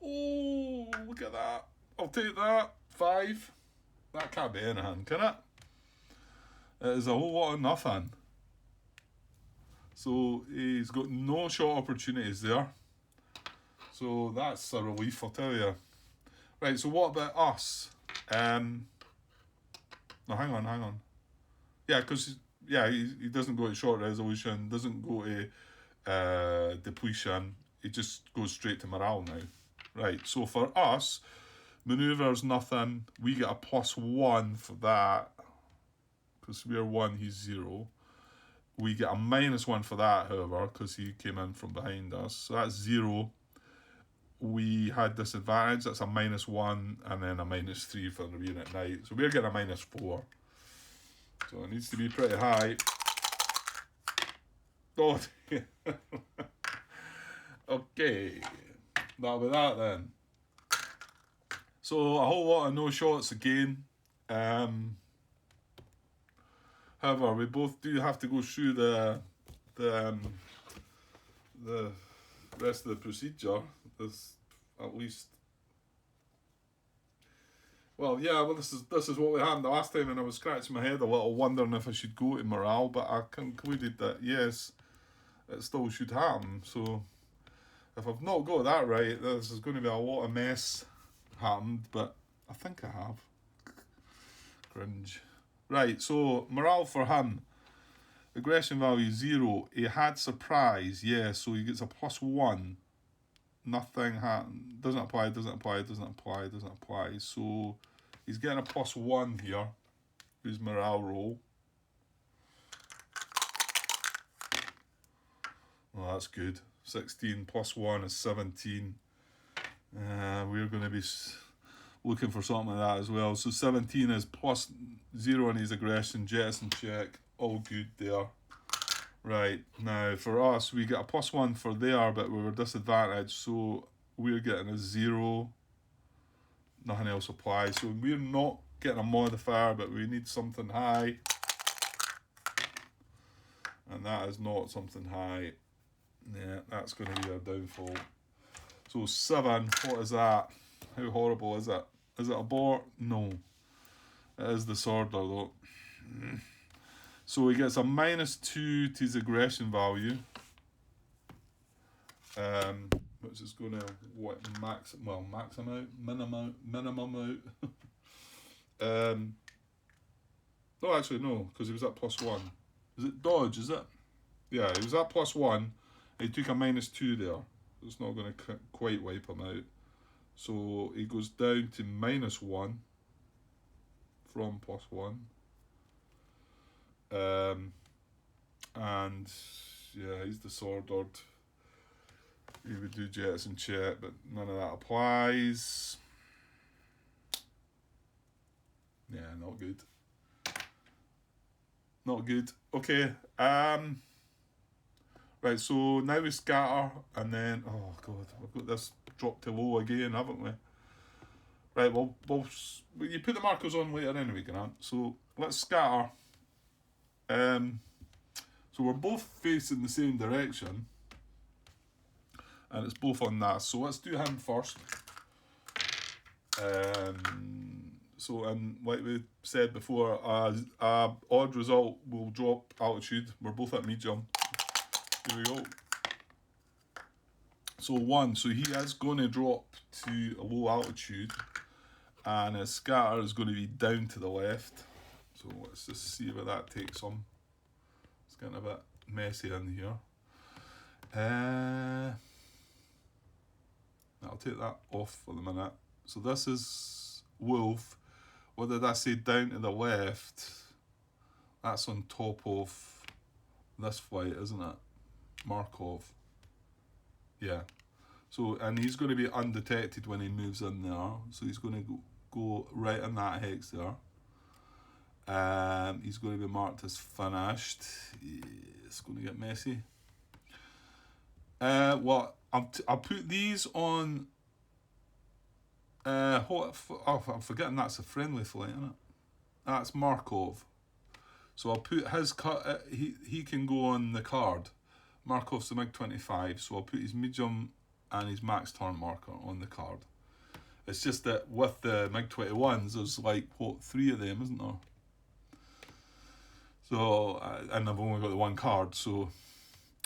Oh, look at that. I'll take that. 5. That can't be anything, can it? It is a whole lot of nothing. So he's got no shot opportunities there. So that's a relief, I'll tell you. Right, so what about us? No, hang on. Yeah, because he doesn't go to short resolution, doesn't go to depletion. He just goes straight to morale now. Right, so for us, manoeuvres nothing. We get a +1 for that, because we're 1, he's 0. We get a -1 for that, however, because he came in from behind us. So that's 0. We had disadvantage, that's a -1, and then a -3 for the rear at night. So we're getting a -4. So it needs to be pretty high. Oh, okay. That'll be that then. So a whole lot of no shots again. However, we both do have to go through the rest of the procedure. There's at least. Well, yeah. Well, this is what we had the last time, and I was scratching my head a little, wondering if I should go to morale. But I concluded that yes, it still should happen. So if I've not got that right, this is going to be a lot of mess happened. But I think I have. Cringe. Right, so morale for him. Aggression value 0. He had surprise, yeah, so he gets a +1. Nothing happened. Doesn't apply. So he's getting a +1 here. His morale roll. Well, that's good. 16 +1 is 17. We're going to be looking for something like that as well. So 17 is +0 in his aggression, jettison check, all good there. Right, now for us, we get a +1 for there, but we were disadvantaged, so we're getting a 0. Nothing else applies. So we're not getting a modifier, but we need something high. And that is not something high. Yeah, that's going to be our downfall. So 7, what is that? How horrible is it? Is it a bore? No. It is disorder though. So he gets a -2 to his aggression value. Which is going to max him out, minimum out. No, actually no, because he was at +1. Is it dodge? Is it? Yeah, he was at +1. He took a -2 there. It's not going to quite wipe him out. So he goes down to -1 from +1. And yeah, he's disordered. He would do jettison check, but none of that applies. Yeah, not good. Not good. Okay. Right, so now we scatter, and then oh god, we've got this drop to low again, haven't we? Right, well you put the markers on later anyway, Grant. So let's scatter. So we're both facing the same direction, and it's both on that. So let's do him first. So, and like we said before, a odd result will drop altitude. We're both at medium. Here we go. So 1, so he is going to drop to a low altitude, and his scatter is going to be down to the left. So let's just see where that takes him. It's getting a bit messy in here. I'll take that off for the minute. So this is Wolf. What did I say, down to the left? That's on top of this flight, isn't it? Markov. Yeah. So, and he's going to be undetected when he moves in there. So he's going to go right in that hex there. He's going to be marked as finished. It's going to get messy. Well, I'll put these on. I'm forgetting that's a friendly flight, isn't it? That's Markov. So I'll put his he can go on the card. Markov's the MiG-25, so I'll put his medium and his max turn marker on the card. It's just that with the MiG-21s, there's like, what, 3 of them, isn't there? So, and I've only got the one card, so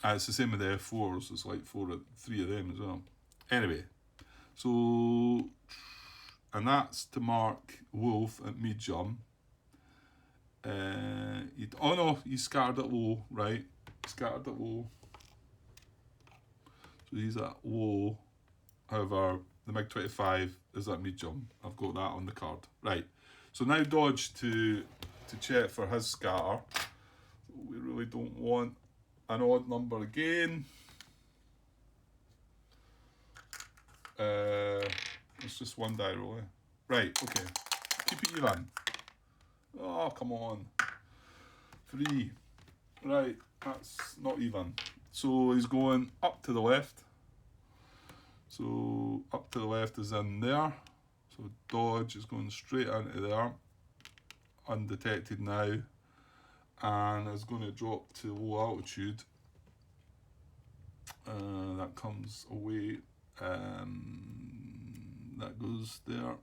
it's the same with the F4s, it's like 3 of them as well. Anyway, so, and that's to mark Wolf at medium. Oh no, he's scattered at low, right? Scattered at low. So he's at low. However, the MiG-25 is at medium. I've got that on the card. Right. So now dodge to check for his scatter. We really don't want an odd number again. It's just one die roll. Right, okay. Keep it even. Oh, come on. 3. Right, that's not even. So he's going up to the left. So up to the left is in there. So dodge is going straight into there. Undetected now. And is going to drop to low altitude. That comes away. That goes there.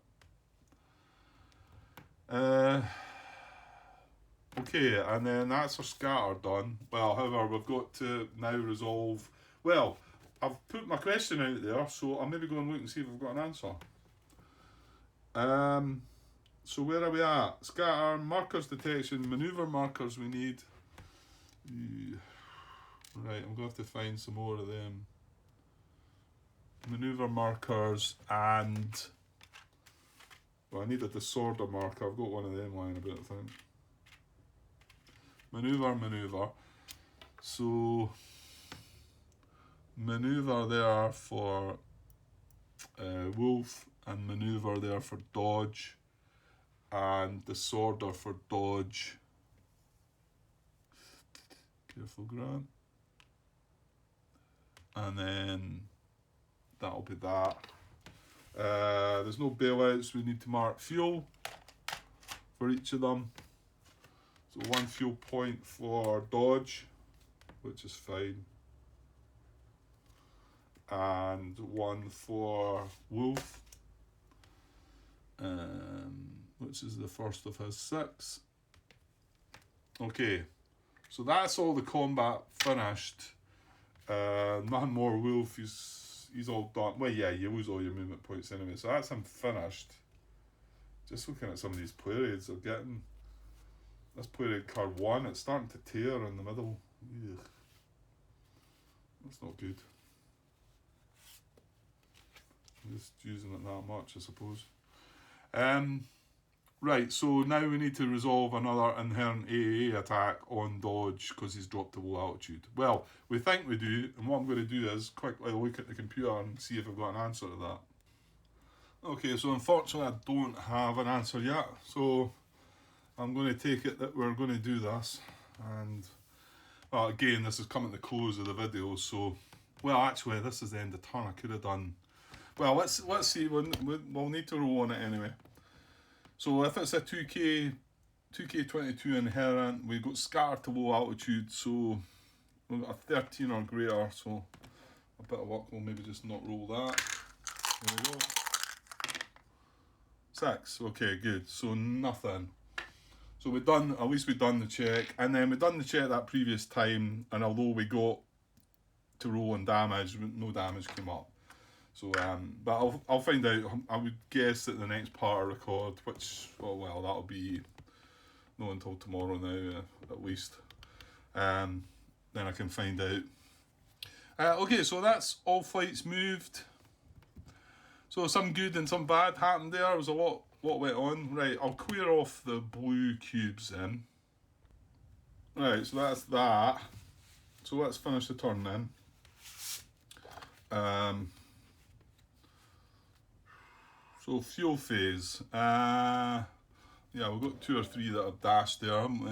Okay, and then that's our scatter done. Well, however, we've got to now resolve. Well, I've put my question out there, so I'll maybe go and look and see if I've got an answer. So where are we at? Scatter, markers detection, maneuver markers we need. Right, I'm going to have to find some more of them. Maneuver markers and... Well, I need a disorder marker. I've got one of them lying about, I think. Maneuver. So, maneuver there for Wolf, and maneuver there for dodge, and disorder for dodge. Careful, Grant. And then that'll be that. There's no bailouts. We need to mark fuel for each of them. So 1 fuel point for dodge, which is fine. and one for Wolf, which is the first of his 6. Okay, so that's all the combat finished. Nothing more. Wolf, he's all done. Well, yeah, you lose all your movement points anyway, so that's him finished. Just looking at some of these play raids they're getting. This play raid card 1, it's starting to tear in the middle. Ugh. That's not good. I'm just using it that much, I suppose. Right, so now we need to resolve another inherent AAA attack on Dodge because he's dropped to low altitude. Well, we think we do, and what I'm going to do is quickly look at the computer and see if I've got an answer to that. Okay, so unfortunately I don't have an answer yet, so I'm going to take it that we're going to do this. And well, again, this is coming to the close of the video, so well, actually this is the end of turn. I could have done, well, let's see. We'll need to roll on it anyway. So if it's a 2K22 inherent, we got scattered to low altitude, so we've got a 13 or greater, so a bit of luck, we'll maybe just not roll that. There we go. 6, okay, good, so nothing. So we've done, at least we've done the check, and then we've done the check that previous time, and although we got to roll on damage, no damage came up. So, but I'll find out. I would guess that the next part I record, which, oh well, that'll be not until tomorrow now, at least. Then I can find out. Okay, so that's all flights moved. So some good and some bad happened there. There was a lot went on. Right, I'll clear off the blue cubes then. Right, so that's that. So let's finish the turn then. So fuel phase. Yeah, we've got 2 or 3 that have dashed there, haven't we?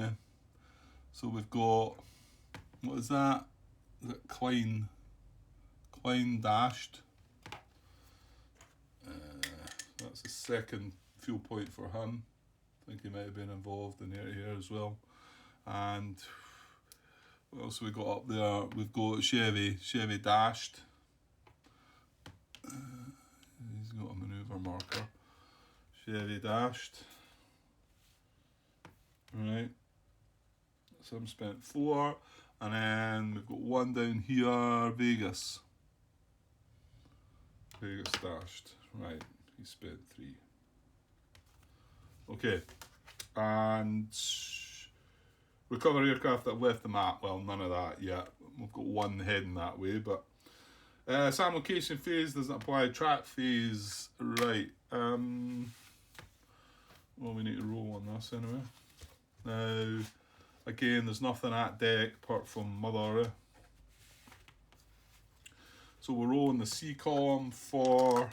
So we've got, what is that? Is it Klein dashed. That's the second fuel point for him. I think he might have been involved in here as well. And what else have we got up there? We've got Chevy dashed. He's got a manoeuvre marker. Chevy dashed. Right. Some spent 4. And then we've got 1 down here, Vegas. Vegas dashed. Right. He spent 3. Okay. And recover aircraft that left the map. Well, none of that yet. We've got 1 heading that way, but SAM location phase doesn't apply. Track phase, right. Well, we need to roll on this anyway. Now, again, there's nothing at deck apart from Mother. So we're rolling the C column for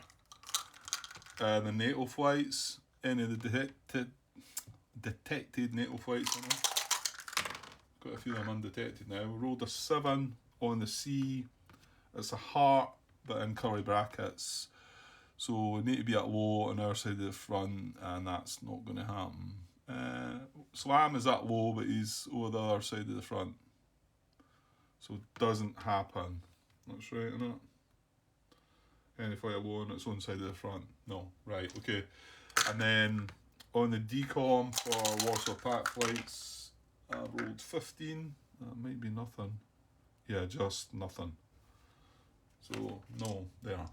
the NATO flights. Any of the detected NATO flights. Got a few of them undetected now. We rolled a 7 on the C. It's a heart, but in curly brackets. So we need to be at low on our side of the front, and that's not going to happen. Slam is at low, but he's over the other side of the front. So it doesn't happen. That's right, isn't it? Any flight low on its own side of the front. No, right, okay. And then on the decom for Warsaw Pack flights, I rolled 15. That might be nothing. Yeah, just nothing. So, no, there.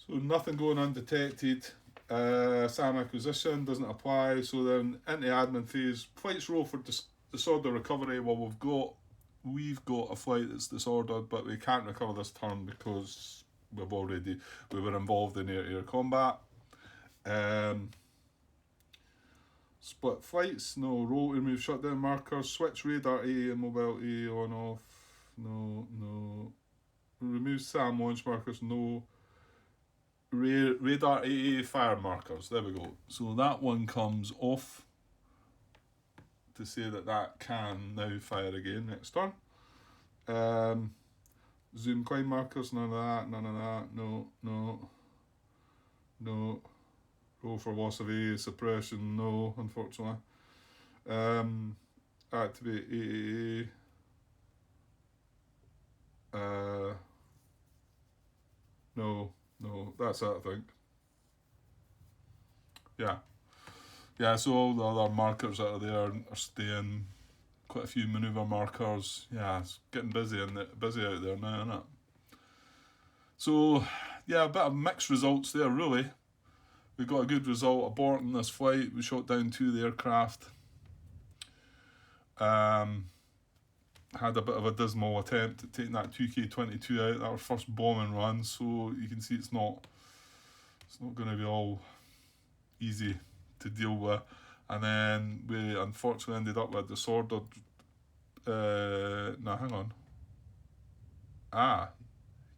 So, nothing going undetected. SAM acquisition doesn't apply. So, then into admin phase. Flights roll for disorder recovery. Well, we've got a flight that's disordered, but we can't recover this turn because we were involved in air-to-air combat. Split flights, no. Roll to remove shutdown markers. Switch radar AA and mobility on off. No. Remove SAM launch markers. No. Radar AA fire markers. There we go. So that one comes off to say that can now fire again next turn. Zoom climb markers. None of that. No. Roll for loss of AA suppression. No, unfortunately. Activate AAA. that's it, I think. Yeah. Yeah, so all the other markers that are there are staying. Quite a few manoeuvre markers. Yeah, it's getting busy busy out there now, isn't it? So, yeah, a bit of mixed results there, really. We got a good result aborting this flight. We shot down 2 of the aircraft. Had a bit of a dismal attempt at taking that 2K-22 out. That was first bombing run, so you can see it's not going to be all easy to deal with. And then we unfortunately ended up with disordered. No, hang on.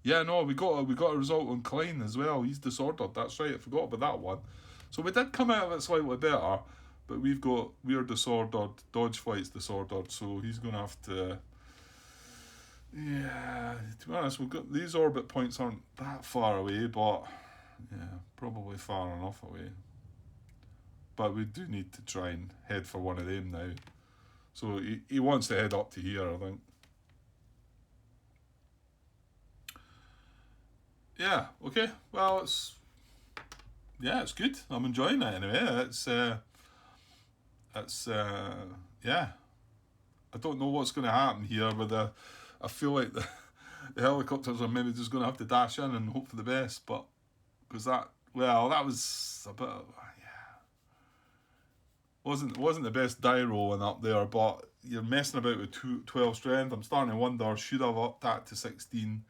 Yeah, no, we got a result on Klein as well. He's disordered. That's right. I forgot about that one. So we did come out of it slightly better, but we're disordered. Dodge Flight's disordered, so he's going to have to. Yeah, to be honest, these orbit points aren't that far away, but yeah, probably far enough away. But we do need to try and head for one of them now. So he wants to head up to here, I think. Yeah, okay. Well, it's good. I'm enjoying it anyway. Yeah. I don't know what's going to happen here with I feel like the helicopters are maybe just going to have to dash in and hope for the best, but because that was a bit of, wasn't the best die rolling up there, but you're messing about with 12 strength. I'm starting to wonder, should I have upped that to 16?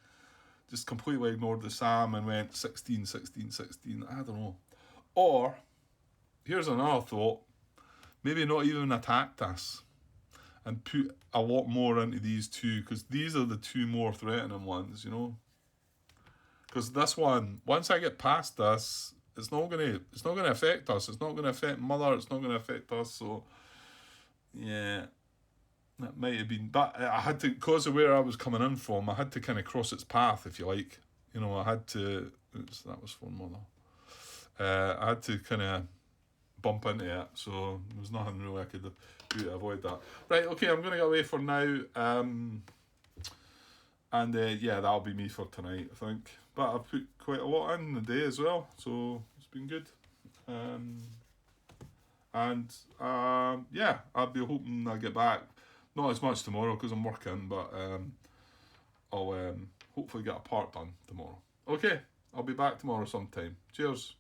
Just completely ignored the SAM and went 16, 16, 16. I don't know. Or, here's another thought. Maybe not even attack this and put a lot more into these 2, because these are the 2 more threatening ones, you know? Because this one, once I get past this, it's not gonna affect us. It's not gonna affect Mother. It's not gonna affect us. So, yeah, that might have been. But I had to, because of where I was coming in from, I had to kind of cross its path, if you like. You know, I had to. Oops, that was for Mother. I had to kind of bump into it, so there was nothing really I could do to avoid that. Right, okay, I'm gonna get away for now. And yeah, that'll be me for tonight, I think. But I've put quite a lot in the day as well, so it's been good. Yeah, I'll be hoping I get back. Not as much tomorrow because I'm working, but I'll hopefully get a part done tomorrow. Okay, I'll be back tomorrow sometime. Cheers.